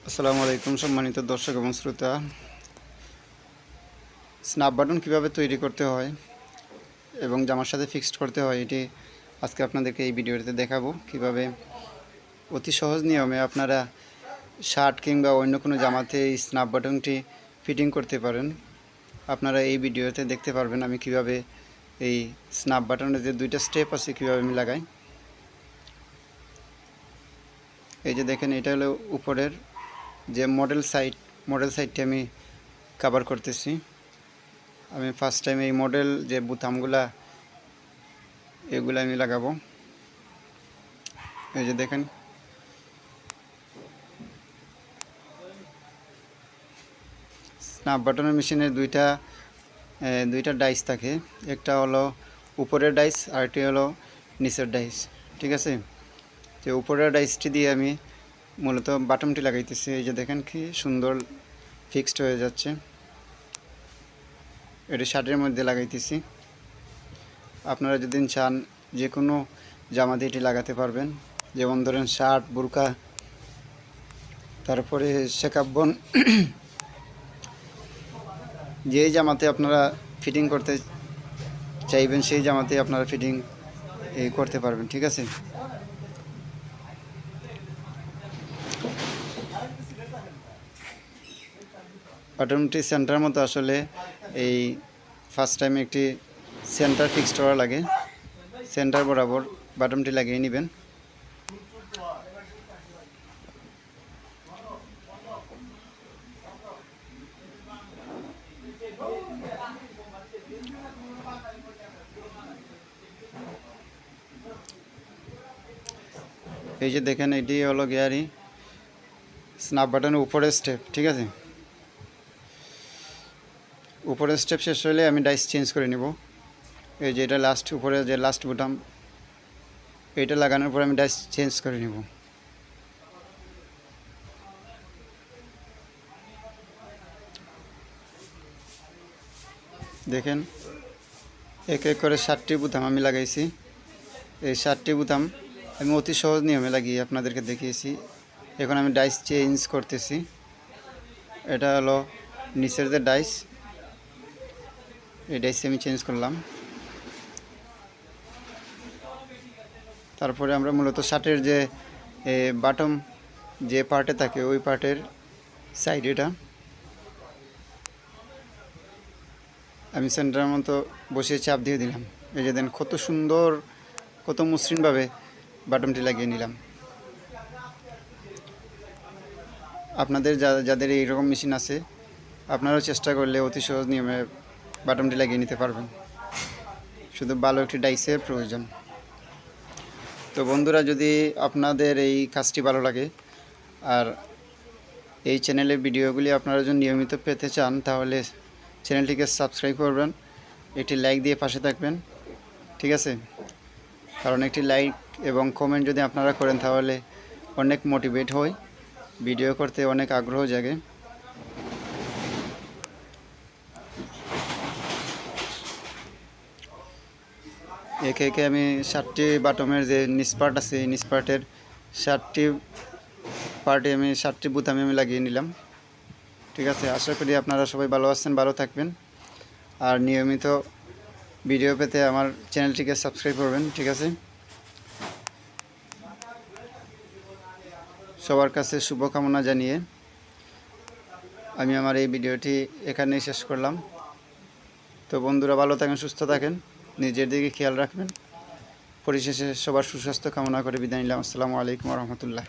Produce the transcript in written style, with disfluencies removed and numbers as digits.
আসসালামু আলাইকুম সম্মানিত দর্শক এবং শ্রোতা। স্ন্যাপ বাটন কীভাবে তৈরি করতে হয় এবং জামার সাথে ফিক্সড করতে হয় এটি আজকে আপনাদেরকে এই ভিডিওতে দেখাবো। কিভাবে অতি সহজ নিয়মে আপনারা শার্ট কিংবা অন্য কোনো জামাতে এই স্ন্যাপ বাটনটি ফিটিং করতে পারেন। আপনারা এই ভিডিওতে দেখতে পারবেন আমি কিভাবে এই স্ন্যাপ বাটনের যে দুইটা স্টেপ আছে কীভাবে আমি লাগাই। এই যে দেখেন, এটা হলো উপরের যে মডেল সাইডটি আমি কভার করতেছি। আমি ফার্স্ট টাইম এই মডেল যে বুতামগুলা এগুলো আমি লাগাবো। এই যে দেখেন, স্ন্যাপ বাটনের মেশিনের দুইটা ডাইস থাকে। একটা হলো উপরের ডাইস আর একটি হলো নিচের ডাইস, ঠিক আছে। যে উপরের ডাইসটি দিয়ে আমি মূলত বাটনটি লাগাইতেছি। এই যে দেখেন কি সুন্দর ফিক্সড হয়ে যাচ্ছে। এটি শার্টের মধ্যে লাগাইতেছি। আপনারা যদি চান যে কোনো জামাতে এটি লাগাতে পারবেন, যেমন ধরেন শার্ট, বুরকা, তারপরে শেকাবন, যেই জামাতে আপনারা ফিটিং করতে চাইবেন সেই জামাতে আপনারা ফিটিং করতে পারবেন, ঠিক আছে। বাটনটি সেন্টার মতো আসলে এই ফার্স্ট টাইম একটি সেন্টার ফিক্সড করা লাগে। সেন্টার বরাবর বাটনটি লাগিয়ে নেবেন। এই যে দেখেন, এটি হলো গিয়ারি স্ন্যাপ বাটনের উপরের স্টেপ, ঠিক আছে। উপরের স্টেপ শেষ হলে আমি ডাইস চেঞ্জ করে নেব। এই যে এটা লাস্ট, উপরে যে লাস্ট বুটাম, এইটা লাগানোর পর আমি ডাইস চেঞ্জ করে নেব। দেখেন, এক এক করে 7টি বুতাম আমি লাগাইছি। এই 7টি বুতাম আমি অতি সহজ নিয়মে লাগিয়ে আপনাদেরকে দেখিয়েছি। এখন আমি ডাইস চেঞ্জ করতেছি। এটা হলো নিচের যে ডাইস, এই ডাইস আমি চেঞ্জ করলাম। তারপরে আমরা মূলত শার্টের যে বাটম যে পার্টে থাকে ওই পার্টের সাইড এটা আমি সেন্টারের মতো বসিয়ে চাপ দিয়ে দিলাম। এই যে দেন কত সুন্দর, কত মসৃণভাবে বাটনটি লাগিয়ে নিলাম। আপনাদের যাদের এইরকম মেশিন আছে আপনারাও চেষ্টা করলে অতি সহজ নিয়মে বাটনটি লাগিয়ে নিতে পারবেন। শুধু ভালো একটি ডাইসের প্রয়োজন। তো বন্ধুরা, যদি আপনাদের এই কাজটি ভালো লাগে আর এই চ্যানেলের ভিডিওগুলি আপনারা যদি নিয়মিত পেতে চান তাহলে চ্যানেলটিকে সাবস্ক্রাইব করবেন, একটি লাইক দিয়ে পাশে থাকবেন, ঠিক আছে। কারণ একটি লাইক এবং কমেন্ট যদি আপনারা করেন তাহলে অনেক মোটিভেট হয়, ভিডিও করতে অনেক আগ্রহ জাগে। একে একে আমি 7টি বাটমের যে নিচপার্ট আছে এই নিচপার্টের 7টি পার্টে আমি 7টি বুতামে আমি লাগিয়ে নিলাম, ঠিক আছে। আশা করি আপনারা সবাই ভালো আছেন, ভালো থাকবেন। আর নিয়মিত ভিডিও পেতে আমার চ্যানেলটিকে সাবস্ক্রাইব করবেন, ঠিক আছে। সবার কাছে শুভকামনা জানিয়ে আমি আমার এই ভিডিওটি এখানেই শেষ করলাম। তো বন্ধুরা, ভালো থাকেন, সুস্থ থাকেন, নিজের দিকে খেয়াল রাখবেন। পরিশেষে সবার সুস্বাস্থ্য কামনা করে বিদায় নিলাম। আসসালামু আলাইকুম ওয়া রাহমাতুল্লাহ।